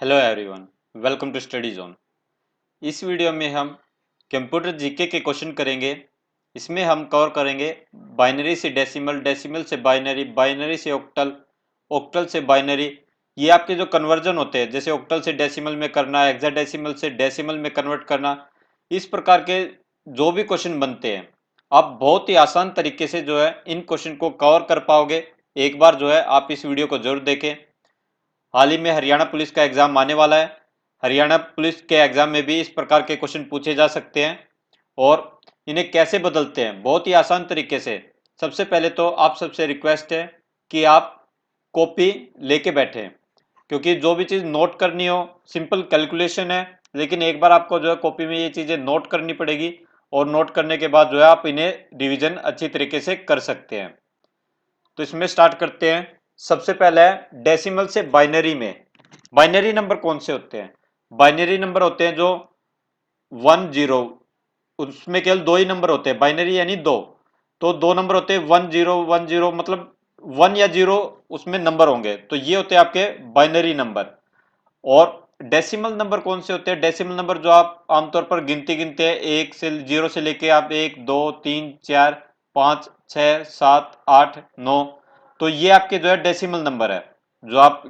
Hello everyone, welcome to study zone. इस video में हम कंप्यूटर जीके के क्वेश्चन करेंगे। इसमें हम कवर करेंगे बाइनरी से डेसिमल, डेसिमल से बाइनरी, बाइनरी से ऑक्टल, ऑक्टल से बाइनरी। ये आपके जो कन्वर्जन होते हैं, जैसे ऑक्टल से डेसिमल में करना, हेक्साडेसिमल से डेसिमल में कन्वर्ट करना, इस प्रकार के जो भी क्वेश्चन बनते हैं आप बहुत ही आसान तरीके से जो है इन क्वेश्चन को कवर कर पाओगे। एक बार जो है आप इस वीडियो को जरूर देखें। हाल ही में हरियाणा पुलिस का एग्जाम आने वाला है। हरियाणा पुलिस के एग्जाम में भी इस प्रकार के क्वेश्चन पूछे जा सकते हैं और इन्हें कैसे बदलते हैं, बहुत ही आसान तरीके से। सबसे पहले तो आप सबसे रिक्वेस्ट है कि आप कॉपी लेके बैठें, क्योंकि जो भी चीज़ नोट करनी हो, सिंपल कैलकुलेशन है, लेकिन एक बार आपको जो है कॉपी में ये चीज़ें नोट करनी पड़ेगी और नोट करने के बाद जो है आप इन्हें रिविजन अच्छी तरीके से कर सकते हैं। तो इसमें स्टार्ट करते हैं। सबसे पहला है डेसिमल से बाइनरी में। बाइनरी नंबर कौन से होते हैं? बाइनरी नंबर होते हैं जो 1 0, उसमें केवल दो ही नंबर होते हैं। बाइनरी यानी दो, तो दो नंबर होते हैं 1 0 1 0, मतलब 1 या 0 उसमें नंबर होंगे, तो ये होते हैं आपके बाइनरी नंबर। और डेसिमल नंबर कौन से होते हैं? डेसिमल नंबर जो आप आमतौर पर गिनती गिनते हैं, 1 से 0 से लेके आप 1 2 3 4 5 6 7 8 9, तो ये आपके जो है डेसिमल नंबर है। जो आप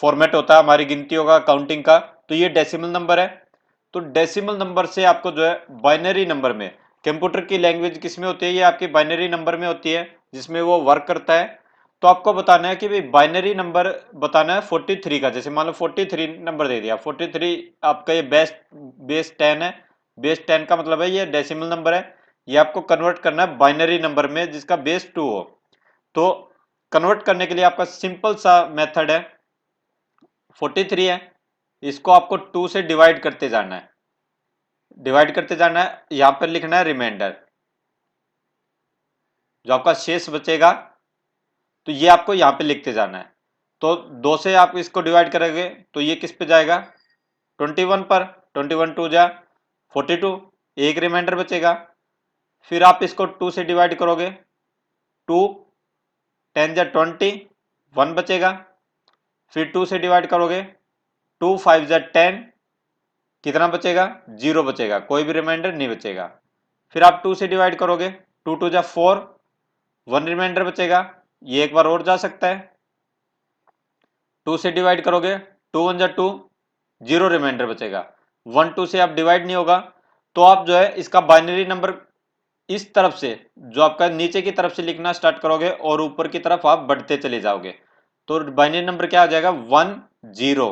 फॉर्मेट होता है हमारी गिनतियों का, काउंटिंग का, तो ये डेसिमल नंबर है। तो डेसिमल नंबर से आपको जो है बाइनरी नंबर में, कंप्यूटर की लैंग्वेज किसमें होती है? ये आपकी बाइनरी नंबर में होती है, जिसमें वो वर्क करता है। तो आपको बताना है कि भाई बाइनरी नंबर बताना है 43 का। जैसे मान लो 43 नंबर दे दिया, 43 आपका ये बेस 10 है। बेस 10 का मतलब है ये डेसिमल नंबर है। ये आपको कन्वर्ट करना है बाइनरी नंबर में जिसका बेस 2 हो। तो कन्वर्ट करने के लिए आपका सिंपल सा मेथड है। 43 है, इसको आपको 2 से डिवाइड करते जाना है। डिवाइड करते जाना है, यहां पर लिखना है रिमाइंडर। जो आपका शेष बचेगा तो ये आपको यहां पे लिखते जाना है। तो 2 से आप इसको डिवाइड करोगे तो ये किस पे जाएगा? 21 पर। 21 2 जा 42, एक रिमाइंडर बचेगा। फिर आप इसको 2 से डिवाइड करोगे, 2 10 जा 20, 1 बचेगा। फिर 2 से डिवाइड करोगे, 2 5 जा 10, कितना बचेगा? 0 बचेगा, कोई भी रिमाइंडर नहीं बचेगा। फिर आप 2 से डिवाइड करोगे, 2 2 जा 4, 1 रिमाइंडर बचेगा। ये एक बार और जा सकता है। 2 से डिवाइड करोगे, 2 1 जा 2, 0 रिमाइंडर बचेगा। 1 2 से आप डिवाइड नहीं होगा, तो आप जो है इसका बाइनरी नंबर इस तरफ से, जो आपका नीचे की तरफ से लिखना स्टार्ट करोगे और ऊपर की तरफ आप बढ़ते चले जाओगे। तो बाइनरी नंबर क्या आ जाएगा? 1 0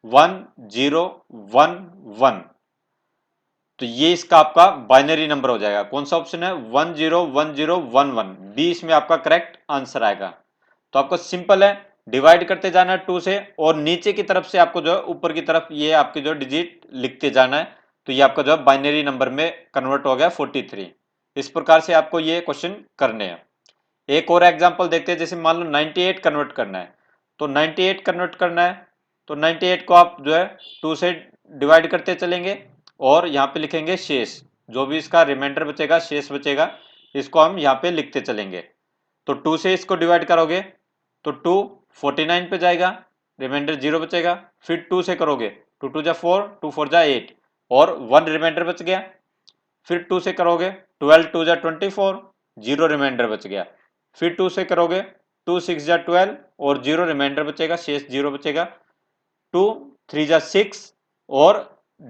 1 0 1 1। तो ये इसका आपका बाइनरी नंबर हो जाएगा। कौन सा ऑप्शन है? 1 0 1 0 1 1, बी इसमें आपका करेक्ट आंसर आएगा। तो आपको सिंपल है, डिवाइड करते जाना है 2 से, और नीचे की तरफ से आपको जो है ऊपर की तरफ ये आपके जो डिजिट लिखते जाना है। तो ये आपका जो है बाइनरी नंबर में कन्वर्ट हो गया 43। इस प्रकार से आपको ये क्वेश्चन करने हैं। एक और एग्जांपल देखते हैं। जैसे मान लो 98 कन्वर्ट करना है, तो 98 कन्वर्ट करना है, तो 98 को आप जो है 2 से डिवाइड करते चलेंगे और यहाँ पे लिखेंगे शेष। जो भी इसका रिमाइंडर बचेगा, शेष बचेगा, इसको हम यहाँ पे लिखते चलेंगे। तो 2 से इसको डिवाइड करोगे तो 2 49 पे जाएगा, रिमाइंडर 0 बचेगा। फिर 2 से करोगे, 2 2 जा 4, 2 4 जा 8, और 1 रिमाइंडर बच गया। फिर 2 से करोगे, 12 2 जा 24, 0 रिमाइंडर बच गया। फिर 2 से करोगे, 2 6 जा 12, और 0 रिमाइंडर बचेगा, शेष 0 बचेगा। 2 3 जा 6, और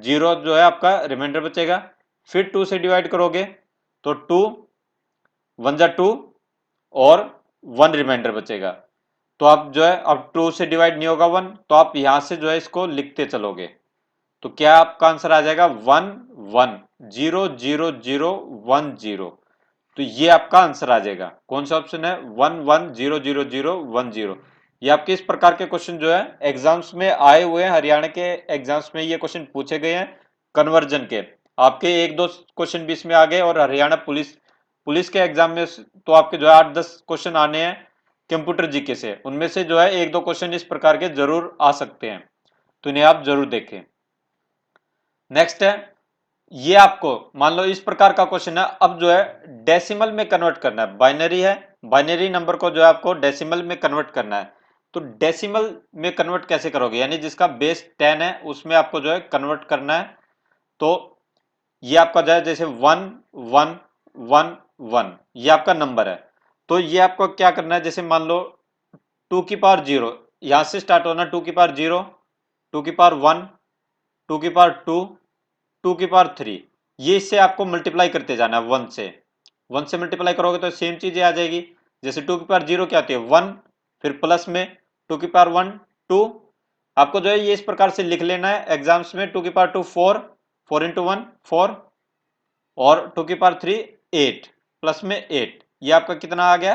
0 जो है आपका रिमाइंडर बचेगा। फिर 2 से डिवाइड करोगे तो 2 1 जा 2, और 1 रिमाइंडर बचेगा। तो आप जो है, अब 2 से डिवाइड नहीं होगा 1, तो आप यहां से जो है इसको लिखते चलोगे। तो क्या आपका आंसर आ जाएगा? 1 1 0 0 0 1 0। तो ये आपका आंसर आ जाएगा। कौन सा ऑप्शन है? 1 1 0 0 0 1 0। ये आपके इस प्रकार के क्वेश्चन जो है एग्जाम्स में आए हुए हैं। हरियाणा के एग्जाम्स में ये क्वेश्चन पूछे गए हैं कन्वर्जन के। आपके एक दो क्वेश्चन भी इसमें आ गए, और हरियाणा पुलिस पुलिस के एग्जाम में तो आपके जो है 8-10 क्वेश्चन आने हैं कंप्यूटर जीके से। उनमें से जो है एक दो क्वेश्चन इस प्रकार के जरूर आ सकते हैं, तो इन्हें आप जरूर देखें। नेक्स्ट है, ये आपको मान लो इस प्रकार का क्वेश्चन है। अब जो है डेसिमल में कन्वर्ट करना है। बाइनरी है, बाइनरी नंबर को जो है आपको डेसिमल में कन्वर्ट करना है। तो डेसिमल में कन्वर्ट कैसे करोगे, यानी जिसका बेस 10 है उसमें आपको जो है कन्वर्ट करना है। तो ये आपका जो है जैसे 1 1 1 1 ये आपका नंबर है, तो ये आपको क्या करना है, जैसे मान लो 2 की पावर 0 यहां से स्टार्ट होना, 2 की पावर 0, 2 की पावर 1, 2 की पावर 2, 2 की पावर 3, ये इससे आपको मल्टीप्लाई करते जाना है 1 से। 1 से मल्टीप्लाई करोगे तो सेम चीजें आ जाएगी। जैसे 2 की पावर 0 क्या होती है 1, फिर प्लस में 2 की पावर 1 2, आपको जो है ये इस प्रकार से लिख लेना है एग्जाम्स में। 2 की पावर 2 4, 4 इंटू 1 4, और 2 की पावर 3 8, प्लस में 8, ये आपका कितना आ गया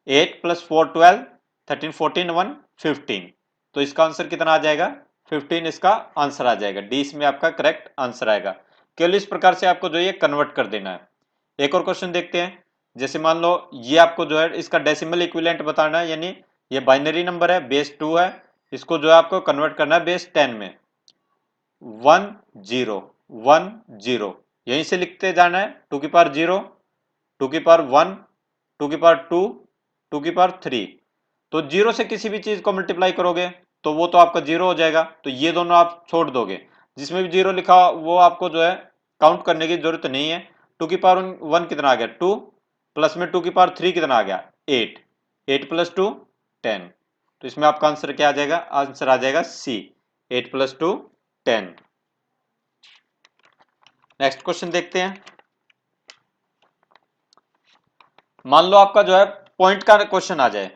8 प्लस 4 12, 13 14 1 15। तो इसका आंसर कितना आ जाएगा 15, इसका आंसर आ जाएगा डी, इसमें आपका करेक्ट आंसर आएगा। केवल इस प्रकार से आपको जो ये कन्वर्ट कर देना है। एक और क्वेश्चन देखते हैं। जैसे मान लो ये आपको जो है इसका डेसिमल इक्विवेलेंट बताना है, यानी ये बाइनरी नंबर है बेस 2 है, इसको जो है आपको कन्वर्ट करना है बेस 10 में। 1 0 1 0 यहीं से लिखते जाना है। 2 की पावर 0, 2 की पावर 1, 2 की पावर 2, 2 की पावर 3। तो 0 से किसी भी चीज को मल्टीप्लाई करोगे तो वो तो आपका 0 हो जाएगा, तो ये दोनों आप छोड़ दोगे। जिसमें भी 0 लिखा वो आपको जो है काउंट करने की जरूरत नहीं है। 2 की पावर 1 कितना आ गया 2, प्लस में 2 की पावर 3 कितना आ गया 8, 8 प्लस 2 10। तो इसमें आपका आंसर क्या आ जाएगा, आंसर आ जाएगा सी, 8 प्लस 2 10। नेक्स्ट क्वेश्चन देखते हैं। मान लो आपका जो है पॉइंट का क्वेश्चन आ जाए,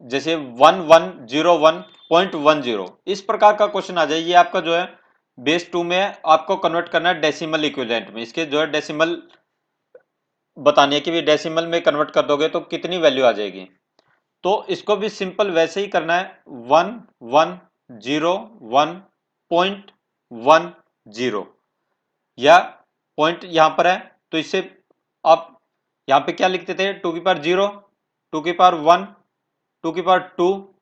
जैसे 1101.10 इस प्रकार का क्वेश्चन आ जाए। ये आपका जो है बेस 2 में आपको कन्वर्ट करना है डेसिमल इक्विवेलेंट में। इसके जो है डेसिमल बताने है कि भी डेसिमल में कन्वर्ट कर दोगे तो कितनी वैल्यू आ जाएगी। तो इसको भी सिंपल वैसे ही करना है, 1101.10 या पॉइंट यहां पर है, तो इससे आप यहां पे क्या लिखते थे 2 की पावर 0, 2 की पावर 1, 2 की पावर 2,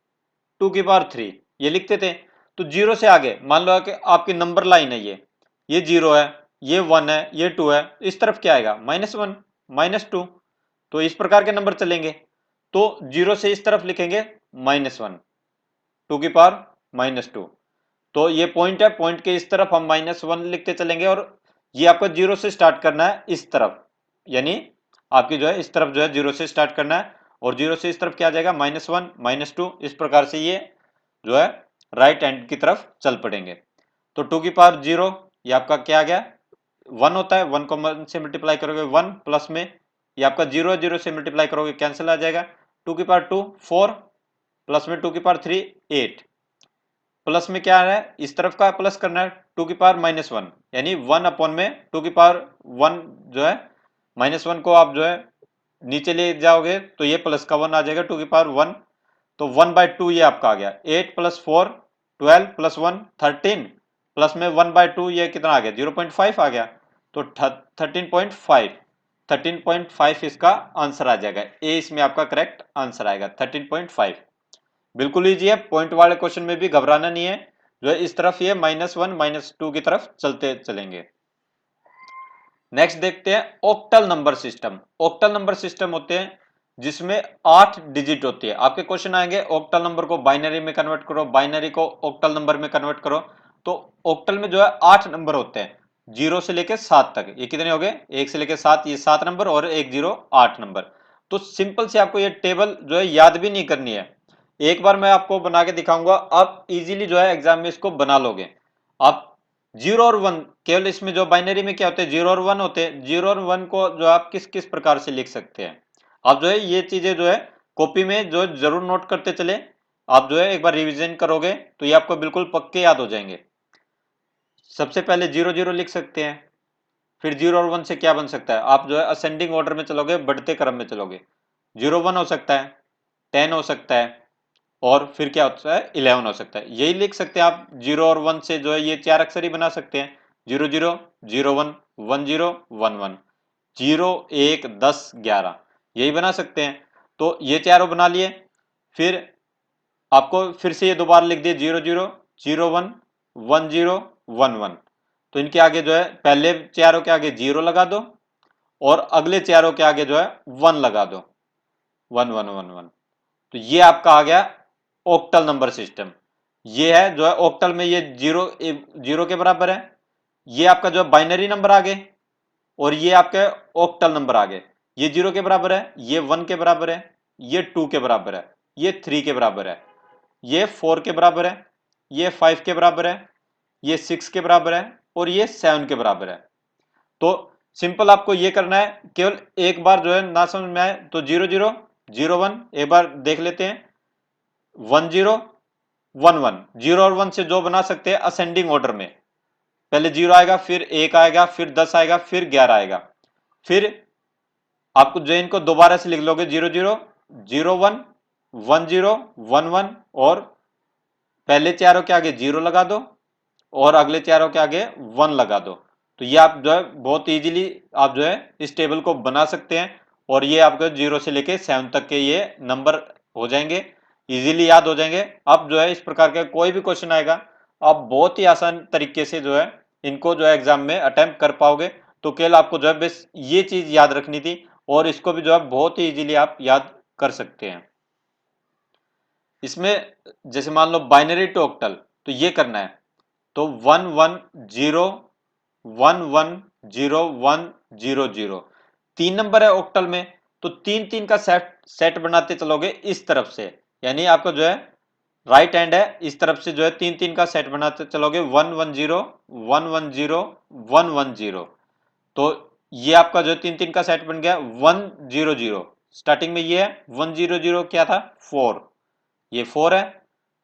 2 की पावर 3 ये लिखते थे। तो 0 से आगे मान लो कि आपकी नंबर लाइन है, ये 0 है, ये 1 है, ये 2 है, इस तरफ क्या आएगा -1 -2। तो इस प्रकार के नंबर चलेंगे। तो 0 से इस तरफ लिखेंगे -1, 2 की पावर -2। तो ये पॉइंट है, पॉइंट के इस तरफ हम -1 लिखते चलेंगे, और ये आपको 0 से स्टार्ट करना है इस तरफ, यानी आपकी जो है इस तरफ जो है 0 से स्टार्ट करना है, और 0 से इस तरफ क्या आ जाएगा -1 -2। इस प्रकार से ये जो है राइट हैंड की तरफ चल पड़ेंगे। तो 2 की पावर 0 ये आपका क्या आ गया 1 होता है, 1 को 1 से मल्टीप्लाई करोगे 1, प्लस में ये आपका 0 0 से मल्टीप्लाई करोगे कैंसिल आ जाएगा। 2 की पावर 2 4, प्लस में 2 की पावर 3 8, प्लस में क्या आ रहा है इस तरफ का प्लस करना है 2 की पावर -1, यानी 1 अपॉन में 2 की पावर 1 जो है -1 को आप जो है नीचे ले जाओगे तो ये प्लस का 1 आ जाएगा 2 की पावर 1। तो 1/2 ये आपका आ गया, 8 प्लस 4 12 प्लस 1 13, प्लस में 1/2 ये कितना आ गया 0.5 आ गया। तो 13.5, 13.5 इसका आंसर आ जाएगा, ए इसमें आपका करेक्ट आंसर आएगा 13.5। बिल्कुल ईजी है, पॉइंट वाले क्वेश्चन में भी घबराना नहीं है, जो है इस तरफ ये -1 -2 की तरफ चलते चलेंगे। नेक्स्ट देखते हैं octal number system. Octal number system होते हैं जिसमें 8 डिजिट होती है। आपके क्वेश्चन आएंगे ऑक्टल नंबर को बाइनरी में कन्वर्ट करो, बाइनरी को ऑक्टल नंबर में कन्वर्ट करो। तो ऑक्टल में जो है 8 नंबर होते हैं, 0 से लेकर 7 तक। ये कितने हो गए 1 से लेकर 7, ये 7 नंबर, और 1 0 8 नंबर। तो सिंपल से आपको ये टेबल जो है याद भी नहीं करनी है, एक बार मैं आपको बना के दिखाऊंगा, आप इजीली जो है एग्जाम में इसको बना लोगे। आप 0 और 1 केवल इसमें जो बाइनरी में क्या होते हैं 0 और 1 होते हैं, 0 और 1 को जो आप किस किस प्रकार से लिख सकते हैं। आप जो है ये चीजें जो है कॉपी में जो जरूर नोट करते चले, आप जो है एक बार रिवीजन करोगे तो ये आपको बिल्कुल पक्के याद हो जाएंगे। सबसे पहले 0 0 लिख सकते हैं, फिर 0 और 1 से क्या बन सकता है, आप जो है असेंडिंग ऑर्डर में चलोगे, बढ़ते क्रम में चलोगे। 0 1 हो सकता है, 10 हो सकता है, और फिर क्या होता है 11 हो सकता है। यही लिख सकते हैं आप 0 और 1 से जो है ये 4 अक्षर ही बना सकते हैं, 0 0 0 1 1 0 1 1 0 1 10 11, यही बना सकते हैं। तो ये चारों बना लिए, फिर आपको फिर से ये दोबारा लिख दिए 0 0 0 1 1 0 1 1। तो इनके आगे जो है पहले चारों के आगे 0 लगा दो, और अगले चारों के आगे जो है 1 लगा दो, 1 1 1 1। तो ये आपका आ गया ऑक्टल नंबर सिस्टम। ये है जो है ऑक्टल में ये जीरो के बराबर है, ये आपका जो है बाइनरी नंबर आ गए, और ये आपके ऑक्टल नंबर आ गए। ये 0 के बराबर है, ये 1 के बराबर है, ये 2 के बराबर है, ये 3 के बराबर है, ये 4 के बराबर है, ये 5 के बराबर है, ये 6 के बराबर है, और ये 7 के बराबर है। तो सिंपल आपको ये करना है, केवल एक बार जो है ना समझ में आए तो 0 0 0 1 एक बार देख लेते हैं, 1 0 1 1, 0 और 1 से जो बना सकते हैं असेंडिंग ऑर्डर में, पहले 0 आएगा, फिर 1 आएगा, फिर 10 आएगा, फिर 11 आएगा, फिर आपको जो इनको दोबारा से लिख लोगे 0 0 0 1 1 0 1 1, और पहले चारों के आगे 0 लगा दो और अगले चारों के आगे 1 लगा दो। तो ये आप जो है बहुत इजीली आप जो है इस टेबल को बना सकते हैं, और ये आपको 0 से लेके 7 तक के ये नंबर हो जाएंगे, इजीली याद हो जाएंगे। अब जो है इस प्रकार का कोई भी क्वेश्चन आएगा, आप बहुत ही आसान तरीके से जो है इनको जो है एग्जाम में अटेम्प्ट कर पाओगे। तो केवल आपको जो है बस ये चीज याद रखनी थी, और इसको भी जो है बहुत ही इजीली आप याद कर सकते हैं। इसमें जैसे मान लो बाइनरी टू ऑक्टल, तो ये करना है, तो 1 1 0 1 1 0 1 0 0, 3 नंबर है ऑक्टल में, तो 3 3 का सेट बनाते चलोगे इस तरफ से, यानी आपका जो है राइट हैंड है, इस तरफ से जो है 3 3 का सेट बनाते चलोगे, 1 1 0 1 1 0 1 1 0। तो ये आपका जो 3 3 का सेट बन गया 1 0 0, स्टार्टिंग में ये है 1 0 0 क्या था 4, ये 4 है,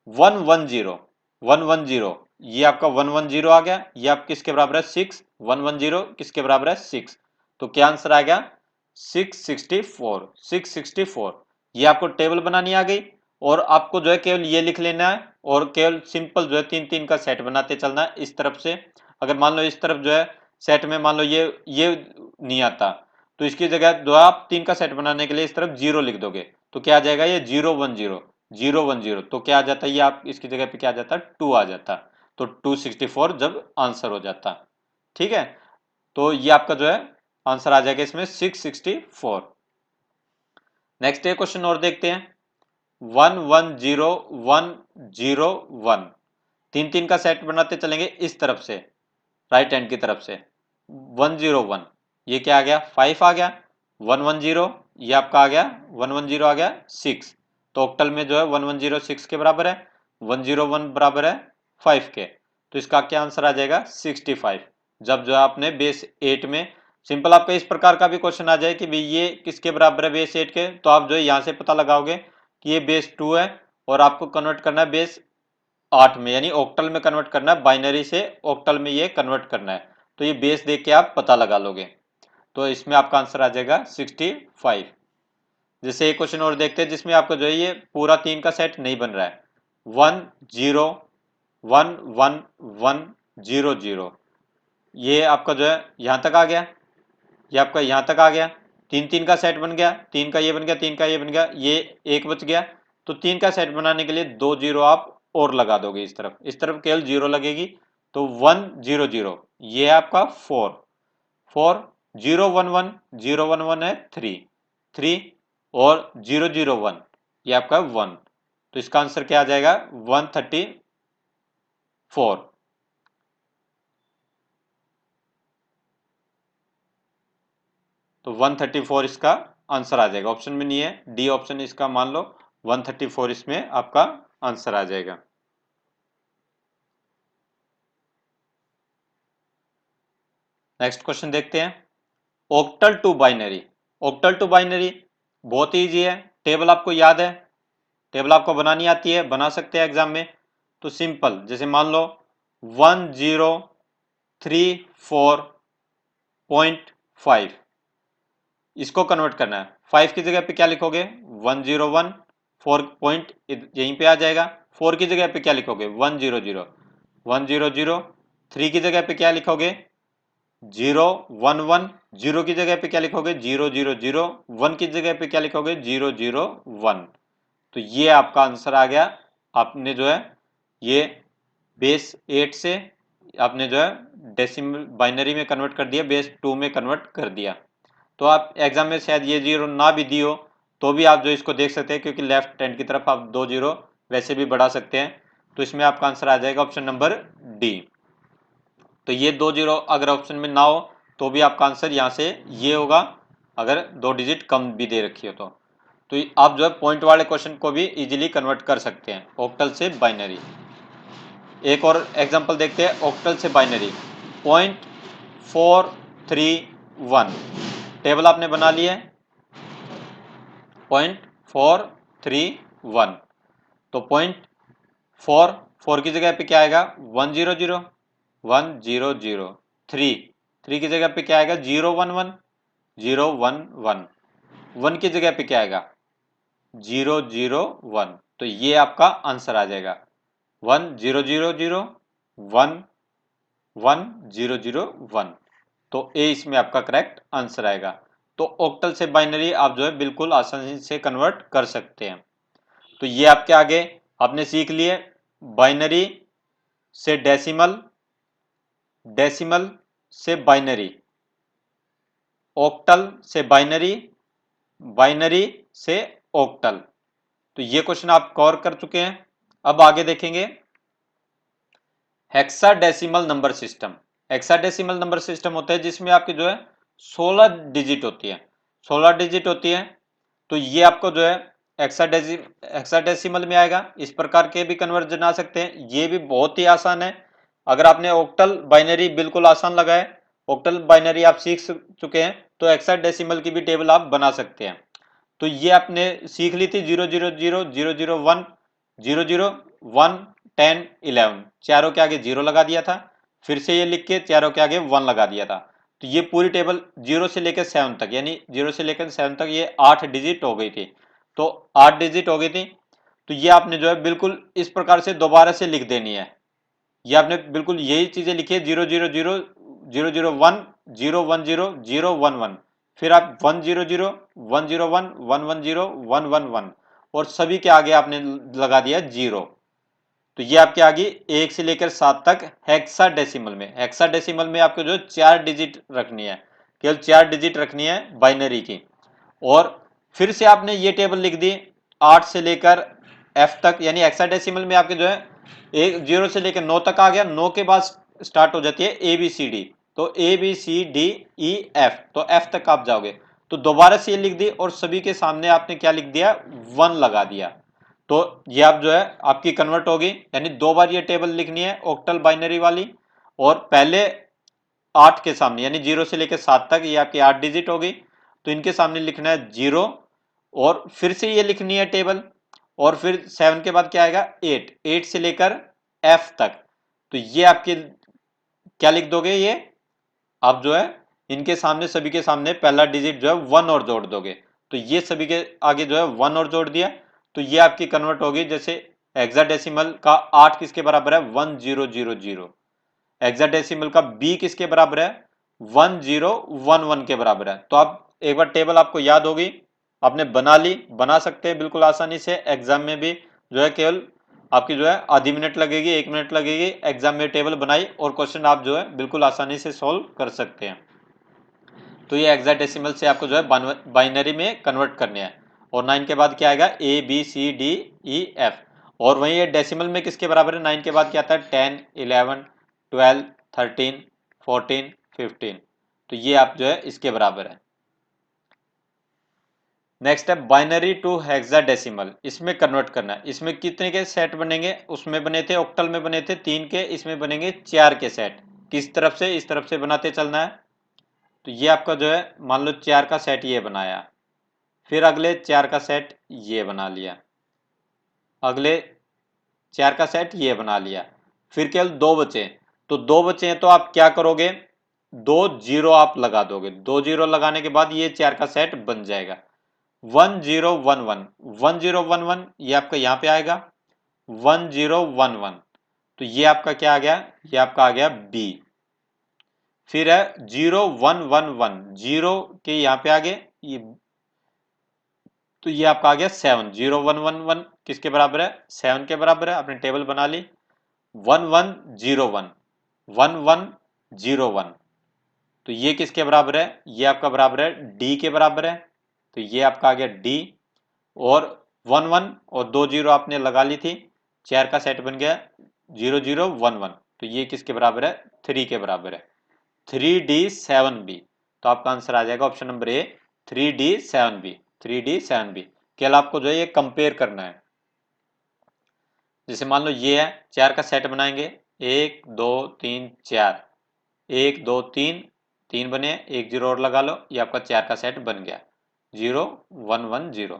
1 1 0 1 1 0, ये आपका 1 1 0 आ गया, ये आप किसके बराबर है 6, 1 1 0 किसके बराबर है 6, तो क्या आंसर आ गया 664, 664। ये आपको टेबल बनानी आ गई, और आपको जो है केवल ये लिख लेना है, और केवल सिंपल जो है 3 3 का सेट बनाते चलना है इस तरफ से। अगर मान लो इस तरफ जो है सेट में मान लो ये नहीं आता, तो इसकी जगह जो आप 3 का सेट बनाने के लिए इस तरफ 0 लिख दोगे, तो क्या आ जाएगा ये 0 1 0 0 1 0, तो क्या आ जाता है ये आप इसकी जगह पे क्या आ जाता 2 आ जाता, तो 264 जब आंसर हो जाता। ठीक है, तो ये आपका जो है आंसर आ जाएगा इसमें 664। नेक्स्ट एक क्वेश्चन और देखते हैं, 1 1 0 1 0 1, 3 3 का सेट बनाते चलेंगे इस तरफ से, राइट हैंड की तरफ से, 1 0 1, ये क्या आ गया 5 आ गया, 1 1 0 ये आपका आ गया 1 1 0 आ गया 6, तो ऑक्टल में जो है 1 1 0 6 के बराबर है, 1 0 1 बराबर है 5 के, तो इसका क्या आंसर आ जाएगा 65। जब जो है आपने बेस 8 में, सिंपल आपका इस प्रकार का भी क्वेश्चन आ जाए कि भाई ये किसके बराबर है बेस 8 के, तो आप जो है यहाँ से पता लगाओगे कि ये बेस 2 है, और आपको कन्वर्ट करना है बेस 8 में, यानी ऑक्टल में कन्वर्ट करना है, बाइनरी से ऑक्टल में ये कन्वर्ट करना है, तो ये बेस देख के आप पता लगा लोगे, तो इसमें आपका आंसर आ जाएगा 65। जैसे एक क्वेश्चन और देखते हैं जिसमें आपका जो है ये पूरा 3 का सेट नहीं बन रहा है, 1 0 1 1 1 0 0, ये आपका जो है यहाँ तक आ गया, ये आपका यहाँ तक आ गया, 3 3 का सेट बन गया, 3 का ये बन गया, 3 का ये बन गया, ये एक बच गया, तो 3 का सेट बनाने के लिए 2 जीरो आप और लगा दोगे इस तरफ केवल 0 लगेगी, तो 1 0 0, ये है आपका 4 4 0 1 1 0 1 1 है 3 3, और 0 0 1 ये आपका 1, तो इसका आंसर क्या आ जाएगा 134। तो 134 इसका आंसर आ जाएगा, ऑप्शन में नहीं है, डी ऑप्शन इसका मान लो 134 इसमें आपका आंसर आ जाएगा। नेक्स्ट क्वेश्चन देखते हैं, octal to binary. Octal to binary बहुत इजी है, टेबल आपको याद है, टेबल आपको बनानी आती है, बना सकते हैं एग्जाम में। तो सिंपल जैसे मान लो 1034.5, इसको कन्वर्ट करना है, 5 की जगह पे क्या लिखोगे 101, 4 पॉइंट यहीं पे आ जाएगा, 4 की जगह पे क्या लिखोगे 100 100, 3 की जगह पे क्या लिखोगे 011, 0 की जगह पे क्या लिखोगे 000, 1 की जगह पे क्या लिखोगे 001, तो ये आपका आंसर आ गया। आपने जो है ये बेस 8 से आपने जो है डेसिमल बाइनरी में कन्वर्ट कर दिया, बेस 2 में कन्वर्ट कर दिया। तो आप एग्जाम में शायद ये 0 ना भी दी हो, तो भी आप जो इसको देख सकते हैं, क्योंकि लेफ्ट हैंड की तरफ आप 2 0 वैसे भी बढ़ा सकते हैं। तो इसमें आपका आंसर आ जाएगा ऑप्शन नंबर डी। तो ये 2 जीरो अगर ऑप्शन में ना हो तो भी आपका आंसर यहाँ से ये होगा, अगर 2 डिजिट कम भी दे रखी हो तो आप जो है पॉइंट वाले क्वेश्चन को भी इजीली कन्वर्ट कर सकते हैं ऑक्टल से बाइनरी। एक और एग्जांपल देखते हैं ऑक्टल से बाइनरी। 0.431 टेबल आपने बना लिया है 0.431। तो 0.4 की जगह पे क्या आएगा 100, 100, 3 की जगह पे क्या आएगा 011, 011, 1 की जगह पे क्या आएगा 001। तो ये आपका आंसर आ जाएगा 1000111001। तो ए इसमें आपका करेक्ट आंसर आएगा। तो ऑक्टल से बाइनरी आप जो है बिल्कुल आसानी से कन्वर्ट कर सकते हैं। तो ये आपके आगे आपने सीख लिए बाइनरी से डेसिमल, डेसिमल से बाइनरी, ऑक्टल से बाइनरी, बाइनरी से ऑक्टल। तो ये क्वेश्चन आप कवर कर चुके हैं। अब आगे देखेंगे hexadecimal number system. Hexadecimal number system होता है जिसमें आपकी जो है 16 डिजिट होती है, 16 डिजिट होती है। तो ये आपको जो है हेक्साडेसिमल में आएगा। इस प्रकार के भी कन्वर्जन आ सकते हैं, ये भी बहुत ही आसान है। अगर आपने ऑक्टल बाइनरी बिल्कुल आसान लगा है, ऑक्टल बाइनरी आप सीख चुके हैं, तो हेक्साडेसिमल की भी टेबल आप बना सकते हैं। तो ये आपने सीख ली थी 000, 001, 001, 10, 11, चारों के आगे 0 लगा दिया था, फिर से ये लिख के चारों के आगे 1 लगा दिया था। तो ये पूरी टेबल 0 से लेकर 7 तक, यानी 0 से लेकर 7 तक ये 8 डिजिट हो गई थी। तो 8 डिजिट हो गई थी। तो ये आपने जो है बिल्कुल इस प्रकार से दोबारा से लिख देनी है। ये आपने बिल्कुल यही चीजें लिखी है 000, 001, 010, 011, फिर आप 100, 101, 110, 111 और सभी के आगे आपने लगा दिया 0। तो ये आपके आगे 1 से लेकर 7 तक हेक्साडेसिमल में, हेक्साडेसिमल में आपको जो 4 डिजिट रखनी है, केवल 4 डिजिट रखनी है बाइनरी की। और फिर से आपने ये टेबल लिख दी 8 से लेकर एफ तक, यानी हेक्साडेसिमल में आपके जो है 0 से लेकर 9 तक आ गया, 9 के बाद स्टार्ट हो जाती है ए बी सी डी। तो A B C D E F, तो एफ तक आप जाओगे। तो दोबारा से ये लिख दी और सभी के सामने आपने क्या लिख दिया 1 लगा दिया। तो ये आप जो है आपकी कन्वर्ट होगी, यानी 2 बार ये टेबल लिखनी है ऑक्टल बाइनरी वाली। और पहले 8 के सामने यानी 0 से लेकर 7 तक ये आपकी 8 डिजिट होगी, तो इनके सामने लिखना है 0 और फिर से ये लिखनी है टेबल। और फिर 7 के बाद क्या आएगा 8, 8 से लेकर एफ तक। तो ये आपके क्या लिख दोगे, ये आप जो है इनके सामने सभी के सामने पहला डिजिट जो है 1 और जोड़ दोगे। तो ये सभी के आगे जो है 1 और जोड़ दिया। तो ये आपकी कन्वर्ट होगी, जैसे हेक्साडेसिमल का 8 किसके बराबर है 1000, हेक्साडेसिमल का बी किसके बराबर है 1011 के बराबर है। तो आप एक बार टेबल आपको याद होगी, आपने बना ली, बना सकते हैं बिल्कुल आसानी से। एग्जाम में भी जो है केवल आपकी जो है आधी मिनट लगेगी, 1 मिनट लगेगी, एग्जाम में टेबल बनाई और क्वेश्चन आप जो है बिल्कुल आसानी से सोल्व कर सकते हैं। तो ये हेक्साडेसिमल से आपको जो है बाइनरी में कन्वर्ट करने हैं। और 9 के बाद क्या आएगा A B C D E F. और वहीं ये डेसिमल में किसके बराबर है 9 के बाद क्या आता है 10, 11, 12, 13, 14, 15। तो ये आप जो है इसके बराबर है। नेक्स्ट है बाइनरी टू हेक्साडेसिमल, इसमें कन्वर्ट करना है। इसमें कितने के सेट बनेंगे, उसमें बने थे ऑक्टल में बने थे 3 के, इसमें बनेंगे 4 के सेट। किस तरफ से, इस तरफ से बनाते चलना है। तो ये आपका जो है मान लो 4 का सेट ये बनाया, फिर अगले 4 का सेट ये बना लिया, अगले 4 का सेट ये बना लिया, फिर केवल 2 बचे। तो 2 बचे हैं तो आप क्या करोगे 2 जीरो आप लगा दोगे, 2 जीरो लगाने के बाद ये 4 का सेट बन जाएगा 1011, 1011 ये आपका यहाँ पे आएगा 1011। तो ये आपका क्या आ गया, ये आपका आ गया बी। फिर है 0111, 0 के यहाँ पे आ गए ये, तो ये आपका आ गया 7, 0111 किसके बराबर है 7 के बराबर है। आपने टेबल बना ली 1101, 1101। तो ये किसके बराबर है, ये आपका बराबर है डी के बराबर है। तो ये आपका आ गया डी। और 1 1 और 2 जीरो आपने लगा ली थी, 4 का सेट बन गया 0 0 1 1। तो ये किसके बराबर है? 3 के बराबर है, 3D7B। तो आपका आंसर आ जाएगा option number A 3D7B। 3D7B। केवल आपको जो है ये कंपेयर करना है। जैसे मान लो ये है, 4 का सेट बनाएंगे, 1 2 3 4, 1 2 3, 3 बने, एक जीरो और लगा लो, ये आपका 4 का सेट बन गया 0 1 1 0।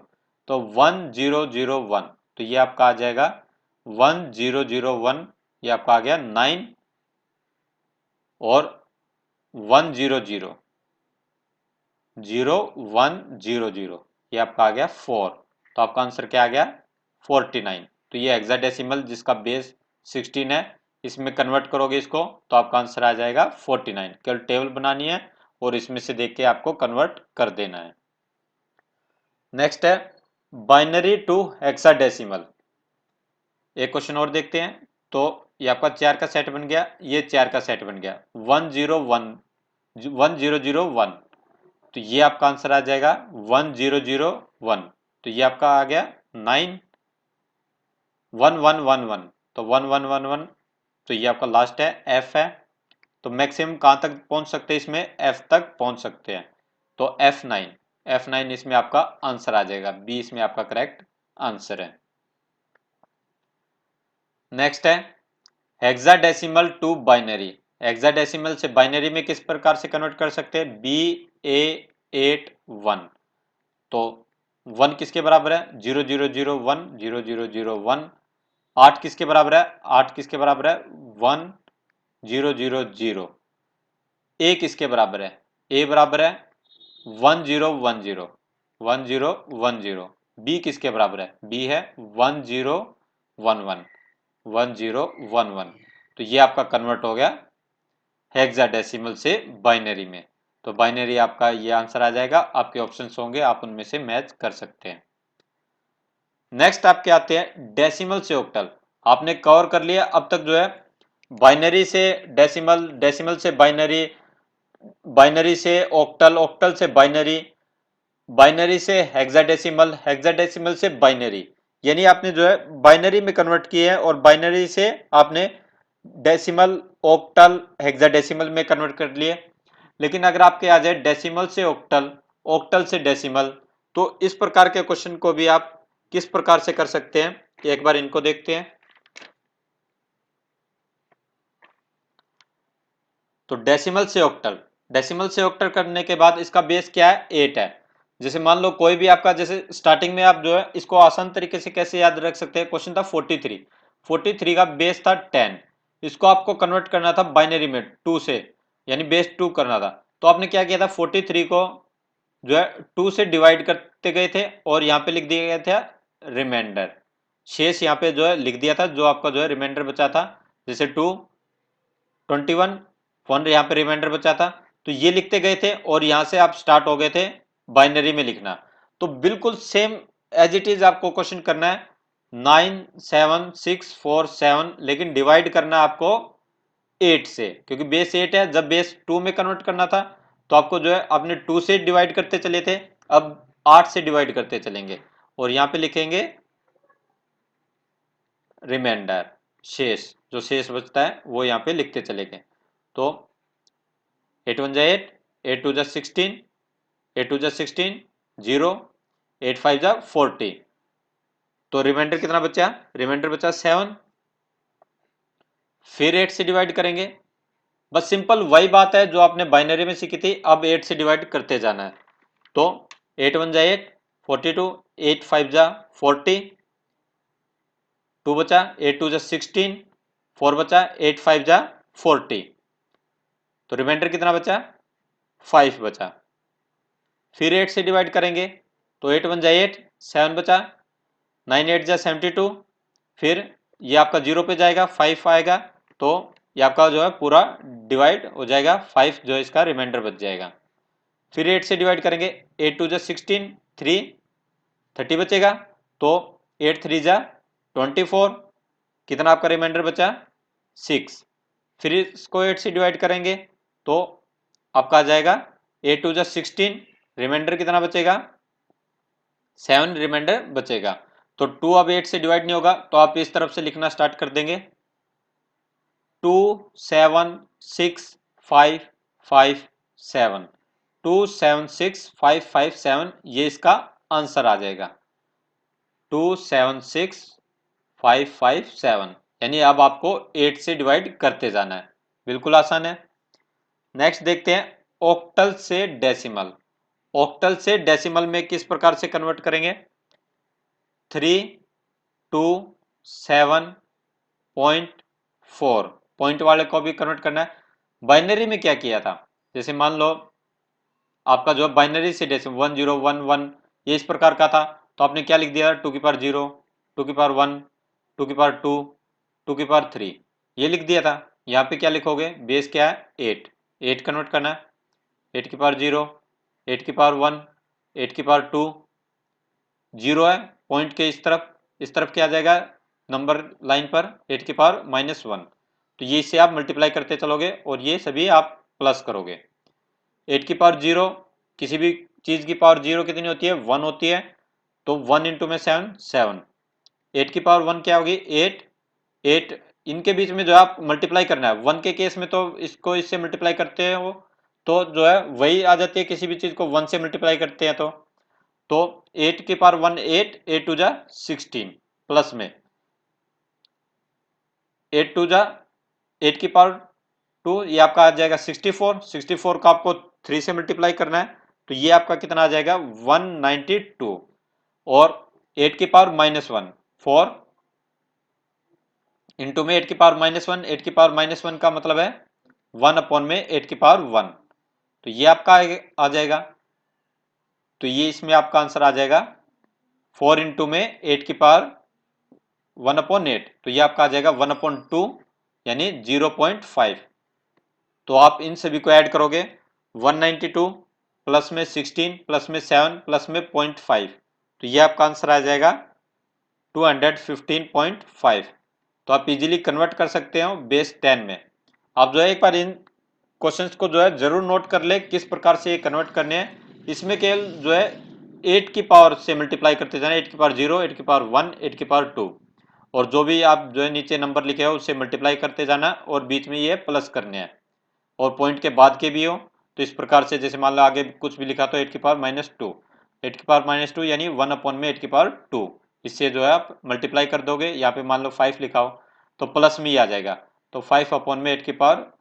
तो 1 0 0 1, तो ये आपका आ जाएगा 1 0 0 1, ये आपका आ गया 9 और 1 0 0 0 1 0 0, ये आपका आ गया 4। तो आपका आंसर क्या आ गया? 49। तो ये हेक्साडेसिमल जिसका बेस 16 है, इसमें कन्वर्ट करोगे इसको तो आपका आंसर आ जाएगा 49। केवल टेबल बनानी है और इसमें से देख के आपको कन्वर्ट कर देना है। नेक्स्ट है बाइनरी टू हेक्साडेसिमल। एक क्वेश्चन और देखते हैं। तो ये आपका 4 का सेट बन गया, ये 4 का सेट बन गया 1 0 1 1 0 0 1। तो ये आपका आंसर आ जाएगा 1 0 0 1। तो ये आपका आ गया 9 1 1 1 1। तो 1 1 1 1, तो ये आपका लास्ट है एफ है। तो मैक्सिमम कहाँ तक पहुंच सकते हैं? इसमें एफ तक पहुंच सकते हैं। तो F9, F9 इसमें आपका आंसर आ जाएगा, बी इसमें आपका करेक्ट आंसर है। नेक्स्ट है हेक्साडेसिमल टू बाइनरी। हेक्साडेसिमल से बाइनरी में किस प्रकार से कन्वर्ट कर सकते हैं? BA81। तो 1 किसके बराबर है? 0 0 0 1 0 0 0 1। 8 किसके बराबर है? 8 किसके बराबर है? 1 0 0 0। ए किसके बराबर है? ए बराबर है 1 0 1 0 1 0 1 0। बी किसके बराबर है? बी है 1 0 1 1 1 0 1 1। तो ये आपका कन्वर्ट हो गया हेक्साडेसिमल से बाइनरी में। तो बाइनरी आपका ये आंसर आ जाएगा। आपके ऑप्शंस होंगे, आप उनमें से मैच कर सकते हैं। नेक्स्ट आपके आते हैं डेसिमल से ऑक्टल। आपने कवर कर लिया अब तक जो है बाइनरी से डेसिमल, डेसिमल से बाइनरी, बाइनरी से ऑक्टल, ऑक्टल से बाइनरी, बाइनरी से हेक्साडेसिमल, हेक्साडेसिमल से बाइनरी। यानी आपने जो है बाइनरी में कन्वर्ट किए हैं और बाइनरी से आपने डेसिमल, ऑक्टल, हेक्साडेसिमल में कन्वर्ट कर लिए। लेकिन अगर आपके आ जाए डेसिमल से ऑक्टल, ऑक्टल से डेसिमल, तो इस प्रकार के क्वेश्चन को भी आप किस प्रकार से कर सकते हैं, एक बार इनको देखते हैं। तो डेसिमल से ऑक्टल, डेसिमल से ऑक्टल करने के बाद इसका बेस क्या है? 8 है। जैसे मान लो कोई भी आपका, जैसे स्टार्टिंग में आप जो है इसको आसान तरीके से कैसे याद रख सकते हैं? क्वेश्चन था 43, 43 का बेस था 10, इसको आपको कन्वर्ट करना था बाइनरी में 2 से, यानी बेस 2 करना था। तो आपने क्या किया था? 43 को जो है 2 से डिवाइड करते गए थे और यहाँ पे लिख दिया गया था रिमाइंडर, शेष यहाँ पे जो है लिख दिया था, जो आपका जो है रिमाइंडर बचा था। जैसे 2 21 फोन यहाँ पे रिमाइंडर बचा था, तो ये लिखते गए थे और यहाँ से आप स्टार्ट हो गए थे बाइनरी में लिखना। तो बिल्कुल सेम एज इट इज आपको क्वेश्चन करना है 9 7 6 4 7, लेकिन डिवाइड करना आपको 8 से, क्योंकि बेस 8 है। जब बेस 2 में कन्वर्ट करना था तो आपको जो है अपने 2 से डिवाइड करते चले थे, अब 8 से डिवाइड करते चलेंगे और यहाँ पे लिखेंगे रिमाइंडर, शेष, जो शेष बचता है वो यहाँ पे लिखते चलेंगे। तो 8 1 जा 8, 8 2 जा 16, 8 2 जा 16 0, 8 5 जा 40। तो रिमाइंडर कितना बचा? रिमाइंडर बचा 7। फिर 8 से डिवाइड करेंगे, बस सिंपल वही बात है जो आपने बाइनरी में सीखी थी, अब 8 से डिवाइड करते जाना है। तो 8 1 जा 8 42, 8 5 जा 40, 2 बचा, 8 2 जा 16, 4 बचा, 8 5 जा 40। तो रिमाइंडर कितना बचा? 5 बचा। फिर 8 से डिवाइड करेंगे, तो 8 1 जा 8, 7 बचा, 9 8 जा 72। फिर ये आपका 0 पे जाएगा, 5 आएगा, तो ये आपका जो है पूरा डिवाइड हो जाएगा, 5 जो इसका रिमाइंडर बच जाएगा। फिर 8 से डिवाइड करेंगे, 8 2 जा 16, 3 30 बचेगा, तो 8 3 जा 24, कितना आपका रिमाइंडर बचा? 6। फिर इसको 8 से डिवाइड करेंगे तो आपका आ जाएगा 8 2 जा 16, रिमाइंडर कितना बचेगा? 7 रिमाइंडर बचेगा। तो 2 अब 8 से डिवाइड नहीं होगा, तो आप इस तरफ से लिखना स्टार्ट कर देंगे 276557 276557, ये इसका आंसर आ जाएगा 276557। यानी अब आपको 8 से डिवाइड करते जाना है, बिल्कुल आसान है। नेक्स्ट देखते हैं ऑक्टल से डेसिमल। ऑक्टल से डेसिमल में किस प्रकार से कन्वर्ट करेंगे? 327.4 पॉइंट वाले को भी कन्वर्ट करना है। बाइनरी में क्या किया था, जैसे मान लो आपका जो बाइनरी से डेसिमल 1011 ये इस प्रकार का था, तो आपने क्या लिख दिया 2 की पावर 0, 2 की पावर 1, 2 की पावर 2, 2 की पावर 3, ये लिख दिया था। यहाँ पे क्या लिखोगे, बेस क्या है 8, 8 कन्वर्ट करना है, 8 की पावर 0, 8 की पावर 1, 8 की पावर 2, 0 है पॉइंट के इस तरफ क्या आ जाएगा नंबर लाइन पर 8 की पावर -1, तो ये इससे आप मल्टीप्लाई करते चलोगे और ये सभी आप प्लस करोगे। 8 की पावर 0, किसी भी चीज की पावर 0 कितनी होती है 1 होती है, तो 1 इंटू में 7 7, 8 की पावर 1 क्या होगी 8, 8 इनके बीच में जो आप मल्टीप्लाई करना है 1 के केस में तो इसको इससे मल्टीप्लाई करते हैं वो, तो जो है वही आ जाती है, किसी भी चीज को 1 से मल्टीप्लाई करते हैं तो 8 की पावर 1 8, 8 टू जा 16 प्लस में 8 टू जा 8 की पावर 2, ये आपका आ जाएगा 64, 64 का आपको 3 से मल्टीप्लाई करना है, तो ये आपका कितना आ जाएगा 192, और 8 की पावर -1 4 इंटू में 8 की पावर -1, 8 की पावर -1 का मतलब है 1 अपॉन में 8 की पावर 1, तो ये आपका आ जाएगा, तो ये इसमें आपका आंसर आ जाएगा 4 इंटू में 8 की पावर 1/8, तो ये आपका आ जाएगा 1/2 यानी 0.5। तो आप इन सभी को ऐड करोगे 192 प्लस में 16 प्लस में 7 प्लस में 0.5, तो ये आपका आंसर आ जाएगा 215.5। तो आप इजीली कन्वर्ट कर सकते हो बेस 10 में। आप जो है एक बार इन क्वेश्चंस को जो है जरूर नोट कर ले किस प्रकार से ये कन्वर्ट करने हैं। इसमें केवल जो है 8 की पावर से मल्टीप्लाई करते जाना, 8 की पावर 0, 8 की पावर 1, 8 की पावर 2, और जो भी आप जो है नीचे नंबर लिखे हो उससे मल्टीप्लाई करते जाना और बीच में ये प्लस करने हैं, और पॉइंट के बाद के भी हो तो इस प्रकार से, जैसे मान लो आगे कुछ भी लिखा तो 8 की पावर -2, 8 की पावर -2 यानी 1 अपॉन में 8 की पावर 2, इससे जो है आप मल्टीप्लाई कर दोगे। यहाँ पे मान लो 5 लिखा हो तो प्लस में ही आ जाएगा, तो 5 अपॉन में 8 की पावर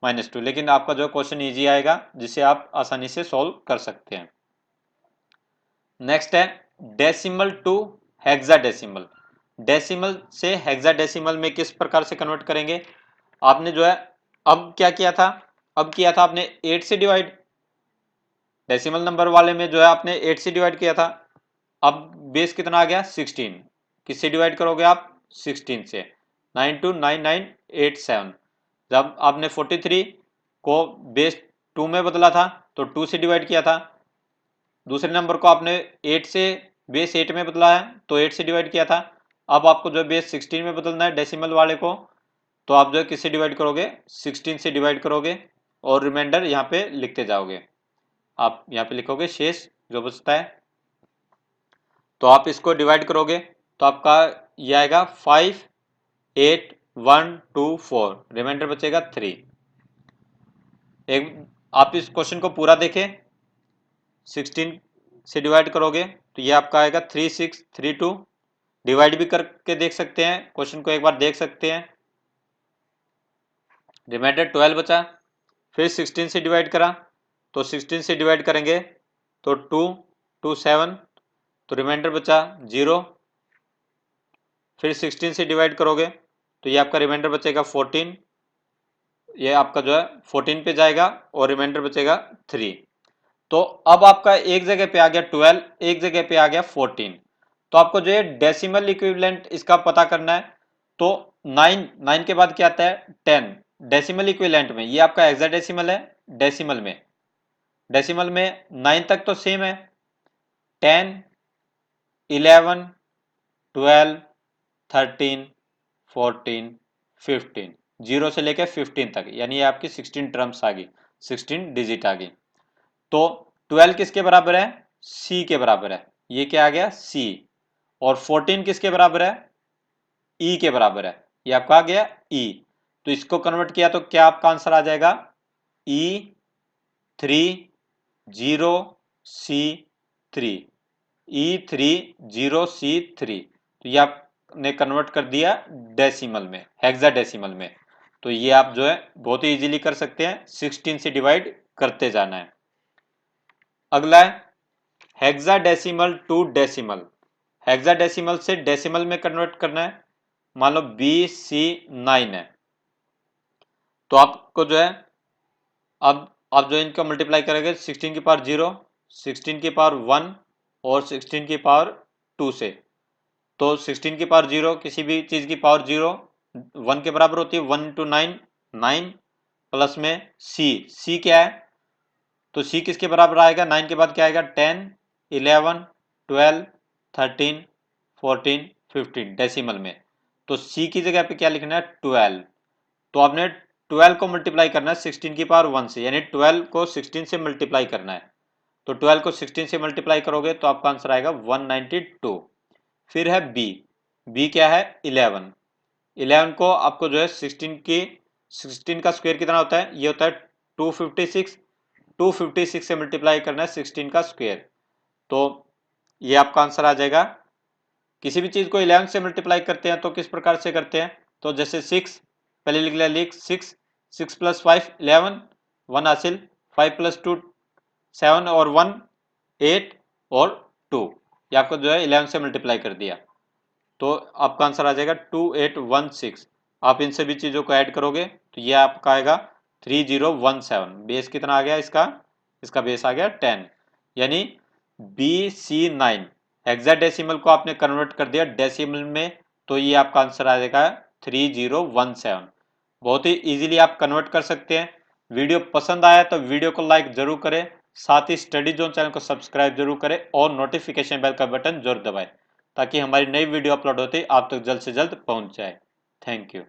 -2, लेकिन आपका जो क्वेश्चन ईजी आएगा जिसे आप आसानी से सॉल्व कर सकते हैं। नेक्स्ट है डेसिमल टू हेक्साडेसिमल। डेसिमल से हेक्साडेसिमल में किस प्रकार से कन्वर्ट करेंगे? आपने जो है अब क्या किया था, अब किया था आपने 8 से डिवाइड, डेसिमल नंबर वाले में जो है आपने 8 से डिवाइड किया था। अब बेस कितना आ गया 16, किससे डिवाइड करोगे आप 16 से, 929987। जब आपने 43 को बेस 2 में बदला था तो 2 से डिवाइड किया था। दूसरे नंबर को आपने 8 से बेस 8 में बदला है तो 8 से डिवाइड किया था। अब आपको जो है बेस 16 में बदलना है डेसिमल वाले को, तो आप जो है किससे डिवाइड करोगे 16 से डिवाइड करोगे और रिमाइंडर यहाँ पे लिखते जाओगे। आप यहाँ पे लिखोगे शेष जो बचता है, तो आप इसको डिवाइड करोगे तो आपका ये आएगा 58124, रिमाइंडर बचेगा 3। एक आप इस क्वेश्चन को पूरा देखें, 16 से डिवाइड करोगे तो ये आपका आएगा 3632। डिवाइड भी करके देख सकते हैं, क्वेश्चन को एक बार देख सकते हैं। रिमाइंडर 12 बचा, फिर 16 से डिवाइड करा तो 16 से डिवाइड करेंगे तो 227, तो रिमाइंडर बचा 0। फिर 16 से डिवाइड करोगे तो ये आपका रिमाइंडर बचेगा 14, ये आपका जो है 14 पे जाएगा और रिमाइंडर बचेगा 3। तो अब आपका एक जगह पे आ गया 12, एक जगह पे आ गया 14, तो आपको जो है डेसिमल इक्विवेलेंट इसका पता करना है। तो 9 के बाद क्या आता है 10, डेसिमल इक्विवेलेंट में ये आपका हेक्साडेसिमल है, डेसिमल में 9 तक तो सेम है, 10, 11, 12, 13, 14, 15, 0 से लेकर 15 तक, यानी ये आपकी 16 टर्म्स आ गई, 16 डिजिट आ गई। तो 12 किसके बराबर है, सी के बराबर है, ये क्या आ गया सी, और 14 किसके बराबर है, ई के बराबर है, ये आपका आ गया ई। तो इसको कन्वर्ट किया तो क्या आपका आंसर आ जाएगा, E30C3, E30C3। तो ये आपने कन्वर्ट कर दिया डेसिमल में, हेक्साडेसिमल में। तो ये आप जो है बहुत ही इजीली कर सकते हैं, 16 से डिवाइड करते जाना है। अगला है हेक्साडेसिमल टू डेसिमल। हेक्साडेसिमल से डेसिमल में कन्वर्ट करना है। मान लो BC9 है, तो आपको जो है अब आप जो इनका मल्टीप्लाई करेंगे 16 की पावर 0, 16 की पावर 1 और 16 की पावर 2 से। तो 16 की पावर 0 किसी भी चीज की पावर 0 1 के बराबर होती है, 1 इंटू 9 9 प्लस में C क्या है, तो C किसके बराबर आएगा, 9 के बाद क्या आएगा, 10 11 12 13 14 15 डेसिमल में। तो C की जगह पे क्या लिखना है, 12। तो आपने 12 को मल्टीप्लाई करना है 16 की पावर 1 से, यानी 12 को 16 से मल्टीप्लाई करना है। तो 12 को 16 से मल्टीप्लाई करोगे तो आपका आंसर आएगा 192। फिर है बी क्या है, 11। 11 को आपको जो है 16 का स्क्वायर कितना होता है, ये होता है 256। 256 से मल्टीप्लाई करना है 16 का स्क्वायर। तो ये आपका आंसर आ जाएगा। किसी भी चीज को 11 से मल्टीप्लाई करते हैं तो किस प्रकार से करते हैं, तो जैसे 6 पहले लिख लिया, लिख 6, 6 प्लस 5 11, 1 हासिल, 5 प्लस 2 7 और 1 8 और 2, ये आपको जो है 11 से मल्टीप्लाई कर दिया। तो आपका आंसर आ जाएगा 2816। आप इन सभी चीजों को ऐड करोगे तो ये आपका आएगा 3017। बेस कितना आ गया इसका, इसका बेस आ गया 10। यानी BC9 हेक्साडेसिमल को आपने कन्वर्ट कर दिया डेसिमल में, तो ये आपका आंसर आ जाएगा 3017। बहुत ही इजीली आप कन्वर्ट कर सकते हैं। वीडियो पसंद आया तो वीडियो को लाइक जरूर करें, साथ ही स्टडी जोन चैनल को सब्सक्राइब जरूर करें और नोटिफिकेशन बेल का बटन जरूर दबाएं ताकि हमारी नई वीडियो अपलोड होते ही आप तक जल्द से जल्द पहुंच जाए। Thank you.